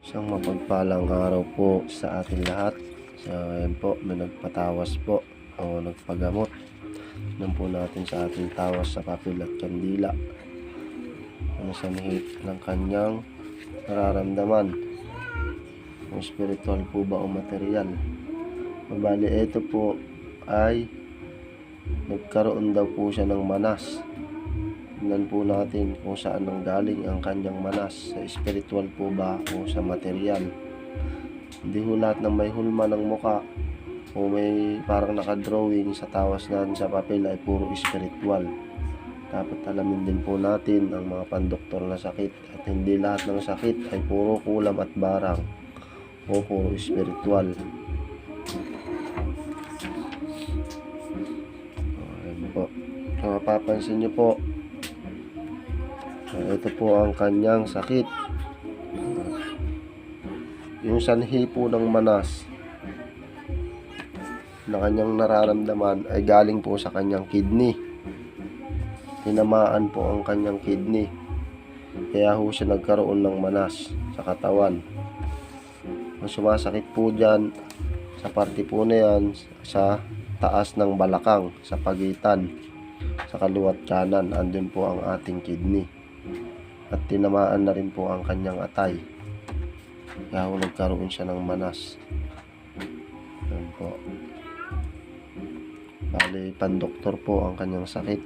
Isang mapagpalang araw po sa ating lahat. So, ayan po, may nagpatawas po o nagpagamot. Nun po natin sa ating tawas sa papel at kandila. Ano sa nihit ng kanyang nararamdaman. Kung spiritual po ba o material. Mabali, ito po ay nagkaroon daw po siya ng manas. Tingnan po natin kung saan nanggaling ang kanyang manas, sa spiritual po ba o sa material. Hindi ho lahat ng may hulma ng muka o may parang nakadrawing sa tawas natin sa papel ay puro spiritual. Dapat alamin din po natin ang mga pandoktor na sakit, at hindi lahat ng sakit ay puro kulam at barang o puro spiritual. Ayan po. Kung mapapansin nyo po, ito po ang kanyang sakit. Yung sanhi po ng manas na kanyang nararamdaman ay galing po sa kanyang kidney. Tinamaan po ang kanyang kidney, kaya ho siya nagkaroon ng manas sa katawan. Ang sumasakit po dyan sa parte po na yan, sa taas ng balakang, sa pagitan, sa kaliwat kanan, andun po ang ating kidney. At tinamaan na rin po ang kanyang atay, kaya ho nagkaroon siya ng manas. Yan po. Bali, pandoktor po ang kanyang sakit.